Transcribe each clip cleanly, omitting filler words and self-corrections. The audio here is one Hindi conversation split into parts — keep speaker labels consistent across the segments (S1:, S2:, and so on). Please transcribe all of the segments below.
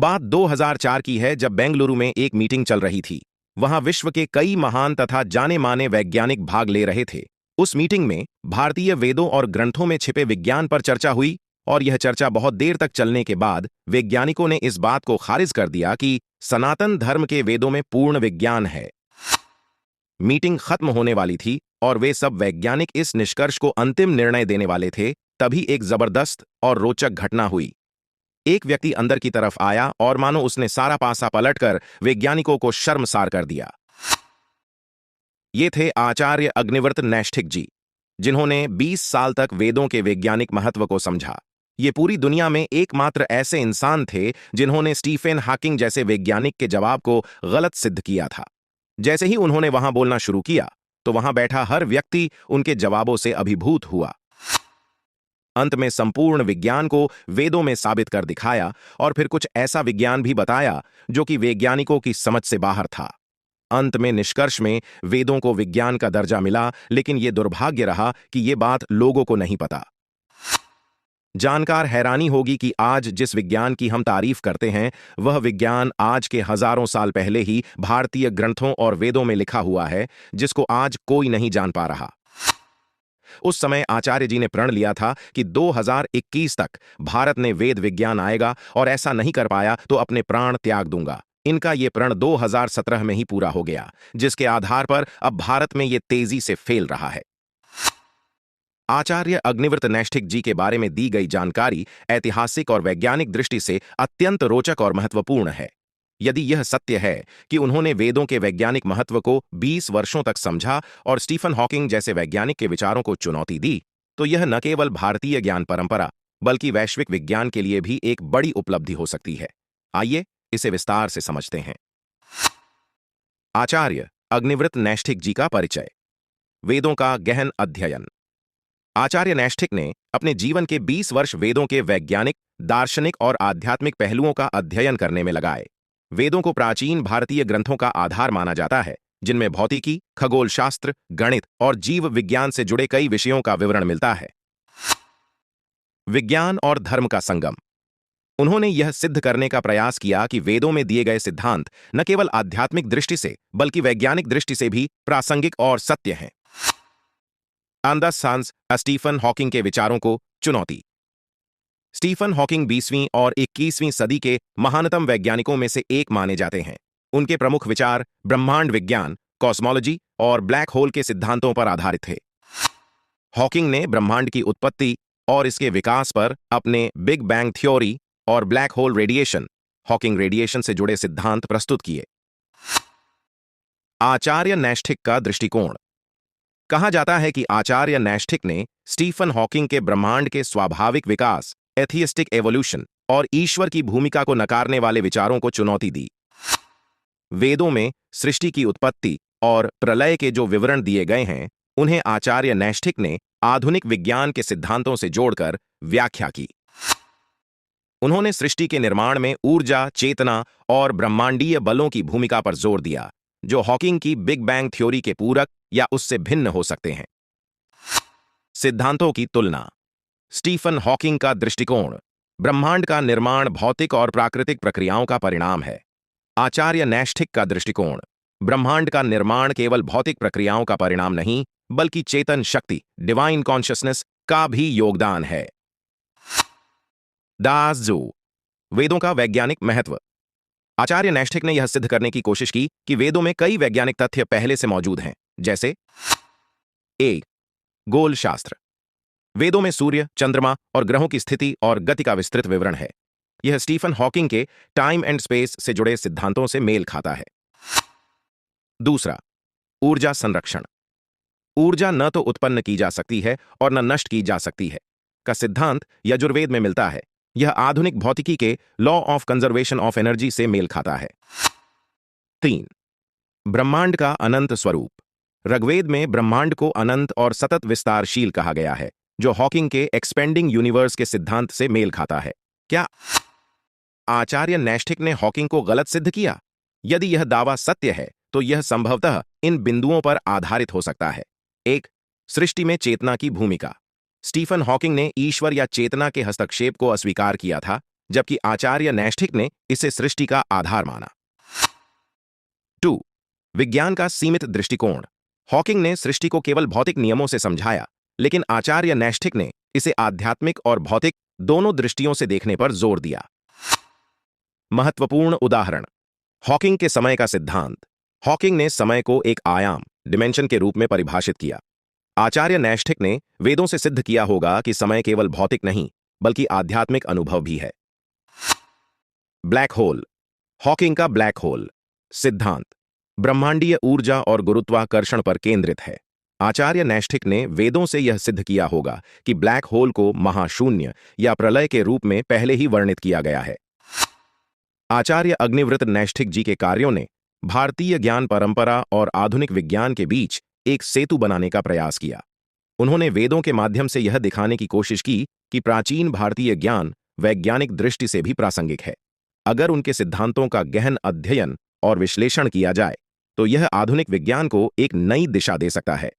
S1: बात 2004 की है, जब बेंगलुरु में एक मीटिंग चल रही थी। वहां विश्व के कई महान तथा जाने माने वैज्ञानिक भाग ले रहे थे। उस मीटिंग में भारतीय वेदों और ग्रंथों में छिपे विज्ञान पर चर्चा हुई और यह चर्चा बहुत देर तक चलने के बाद वैज्ञानिकों ने इस बात को खारिज कर दिया कि सनातन धर्म के वेदों में पूर्ण विज्ञान है। मीटिंग खत्म होने वाली थी और वे सब वैज्ञानिक इस निष्कर्ष को अंतिम निर्णय देने वाले थे, तभी एक जबरदस्त और रोचक घटना हुई। एक व्यक्ति अंदर की तरफ आया और मानो उसने सारा पासा पलटकर वैज्ञानिकों को शर्मसार कर दिया। ये थे आचार्य अग्निव्रत नैष्ठिक जी, जिन्होंने 20 साल तक वेदों के वैज्ञानिक महत्व को समझा। ये पूरी दुनिया में एकमात्र ऐसे इंसान थे जिन्होंने स्टीफन हॉकिंग जैसे वैज्ञानिक के जवाब को गलत सिद्ध किया था। जैसे ही उन्होंने वहां बोलना शुरू किया तो वहां बैठा हर व्यक्ति उनके जवाबों से अभिभूत हुआ। अंत में संपूर्ण विज्ञान को वेदों में साबित कर दिखाया और फिर कुछ ऐसा विज्ञान भी बताया जो कि वैज्ञानिकों की समझ से बाहर था। अंत में निष्कर्ष में वेदों को विज्ञान का दर्जा मिला, लेकिन यह दुर्भाग्य रहा कि यह बात लोगों को नहीं पता। जानकार हैरानी होगी कि आज जिस विज्ञान की हम तारीफ करते हैं, वह विज्ञान आज के हजारों साल पहले ही भारतीय ग्रंथों और वेदों में लिखा हुआ है, जिसको आज कोई नहीं जान पा रहा। उस समय आचार्य जी ने प्रण लिया था कि 2021 तक भारत में वेद विज्ञान आएगा और ऐसा नहीं कर पाया तो अपने प्राण त्याग दूंगा। इनका ये प्रण 2017 में ही पूरा हो गया, जिसके आधार पर अब भारत में ये तेजी से फैल रहा है। आचार्य अग्निव्रत नैष्ठिक जी के बारे में दी गई जानकारी ऐतिहासिक और वैज्ञानिक दृष्टि से अत्यंत रोचक और महत्वपूर्ण है। यदि यह सत्य है कि उन्होंने वेदों के वैज्ञानिक महत्व को 20 वर्षों तक समझा और स्टीफन हॉकिंग जैसे वैज्ञानिक के विचारों को चुनौती दी, तो यह न केवल भारतीय ज्ञान परंपरा बल्कि वैश्विक विज्ञान के लिए भी एक बड़ी उपलब्धि हो सकती है। आइए इसे विस्तार से समझते हैं। आचार्य अग्निव्रत नैष्ठिक जी का परिचय। वेदों का गहन अध्ययन। आचार्य नैष्ठिक ने अपने जीवन के 20 वर्ष वेदों के वैज्ञानिक, दार्शनिक और आध्यात्मिक पहलुओं का अध्ययन करने में लगाए। वेदों को प्राचीन भारतीय ग्रंथों का आधार माना जाता है, जिनमें भौतिकी, खगोलशास्त्र, गणित और जीव विज्ञान से जुड़े कई विषयों का विवरण मिलता है। विज्ञान और धर्म का संगम। उन्होंने यह सिद्ध करने का प्रयास किया कि वेदों में दिए गए सिद्धांत न केवल आध्यात्मिक दृष्टि से बल्कि वैज्ञानिक दृष्टि से भी प्रासंगिक और सत्य हैं। अंदस सांस स्टीफन हॉकिंग के विचारों को चुनौती। स्टीफन हॉकिंग 20वीं और 21वीं सदी के महानतम वैज्ञानिकों में से एक माने जाते हैं। उनके प्रमुख विचार ब्रह्मांड विज्ञान, कॉस्मोलॉजी और ब्लैक होल के सिद्धांतों पर आधारित थे। हॉकिंग ने ब्रह्मांड की उत्पत्ति और इसके विकास पर अपने बिग बैंग थ्योरी और black hole radiation, Hawking radiation से जुड़े सिद्धांत प्रस्तुत किए। आचार्य नैष्ठिक का दृष्टिकोण। कहा जाता है कि आचार्य नैष्ठिक ने स्टीफन हॉकिंग के ब्रह्मांड के स्वाभाविक विकास, एथियस्टिक एवोल्यूशन और ईश्वर की भूमिका को नकारने वाले विचारों को चुनौती दी। वेदों में सृष्टि की उत्पत्ति और प्रलय के जो विवरण दिए गए हैं, उन्हें आचार्य नैष्ठिक ने आधुनिक विज्ञान के सिद्धांतों से जोड़कर व्याख्या की। उन्होंने सृष्टि के निर्माण में ऊर्जा, चेतना और ब्रह्मांडीय बलों की भूमिका पर जोर दिया, जो हॉकिंग की बिग बैंग थ्योरी के पूरक या उससे भिन्न हो सकते हैं। सिद्धांतों की तुलना। स्टीफन हॉकिंग का दृष्टिकोण। ब्रह्मांड का निर्माण भौतिक और प्राकृतिक प्रक्रियाओं का परिणाम है। आचार्य नैष्ठिक का दृष्टिकोण। ब्रह्मांड का निर्माण केवल भौतिक प्रक्रियाओं का परिणाम नहीं, बल्कि चेतन शक्ति, डिवाइन कॉन्शियसनेस का भी योगदान है। दास जो। वेदों का वैज्ञानिक महत्व। आचार्य नैष्ठिक ने यह सिद्ध करने की कोशिश की कि वेदों में कई वैज्ञानिक तथ्य पहले से मौजूद हैं, जैसे गोल शास्त्र। वेदों में सूर्य, चंद्रमा और ग्रहों की स्थिति और गति का विस्तृत विवरण है। यह स्टीफन हॉकिंग के टाइम एंड स्पेस से जुड़े सिद्धांतों से मेल खाता है। दूसरा, ऊर्जा संरक्षण। ऊर्जा न तो उत्पन्न की जा सकती है और न नष्ट की जा सकती है का सिद्धांत यजुर्वेद में मिलता है। यह आधुनिक भौतिकी के law of conservation of energy से मेल खाता है। 3. ब्रह्मांड का अनंत स्वरूप। ऋग्वेद में ब्रह्मांड को अनंत और सतत विस्तारशील कहा गया है, जो हॉकिंग के एक्सपेंडिंग यूनिवर्स के सिद्धांत से मेल खाता है। क्या आचार्य नैष्ठिक ने हॉकिंग को गलत सिद्ध किया? यदि यह दावा सत्य है तो यह संभवतः इन बिंदुओं पर आधारित हो सकता है। 1. सृष्टि में चेतना की भूमिका। स्टीफन हॉकिंग ने ईश्वर या चेतना के हस्तक्षेप को अस्वीकार किया था, जबकि आचार्य नैष्ठिक ने इसे सृष्टि का आधार माना। 2. विज्ञान का सीमित दृष्टिकोण। हॉकिंग ने सृष्टि को केवल भौतिक नियमों से समझाया, लेकिन आचार्य नैष्ठिक ने इसे आध्यात्मिक और भौतिक दोनों दृष्टियों से देखने पर जोर दिया। महत्वपूर्ण उदाहरण: हॉकिंग के समय का सिद्धांत। हॉकिंग ने समय को एक आयाम डिमेंशन के रूप में परिभाषित किया। आचार्य नैष्ठिक ने वेदों से सिद्ध किया होगा कि समय केवल भौतिक नहीं बल्कि आध्यात्मिक अनुभव भी है। Black hole. हॉकिंग का ब्लैक होल सिद्धांत ब्रह्मांडीय ऊर्जा और गुरुत्वाकर्षण पर केंद्रित है। आचार्य नैष्ठिक ने वेदों से यह सिद्ध किया होगा कि ब्लैक होल को महाशून्य या प्रलय के रूप में पहले ही वर्णित किया गया है। आचार्य अग्निव्रत नैष्ठिक जी के कार्यों ने भारतीय ज्ञान परंपरा और आधुनिक विज्ञान के बीच एक सेतु बनाने का प्रयास किया। उन्होंने वेदों के माध्यम से यह दिखाने की कोशिश की कि प्राचीन भारतीय ज्ञान वैज्ञानिक दृष्टि से भी प्रासंगिक है। अगर उनके सिद्धांतों का गहन अध्ययन और विश्लेषण किया जाए तो यह आधुनिक विज्ञान को एक नई दिशा दे सकता है।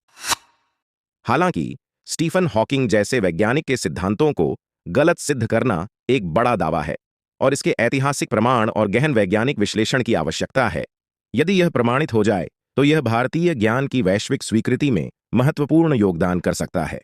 S1: हालांकि स्टीफन हॉकिंग जैसे वैज्ञानिक के सिद्धांतों को गलत सिद्ध करना एक बड़ा दावा है और इसके ऐतिहासिक प्रमाण और गहन वैज्ञानिक विश्लेषण की आवश्यकता है। यदि यह प्रमाणित हो जाए तो यह भारतीय ज्ञान की वैश्विक स्वीकृति में महत्वपूर्ण योगदान कर सकता है।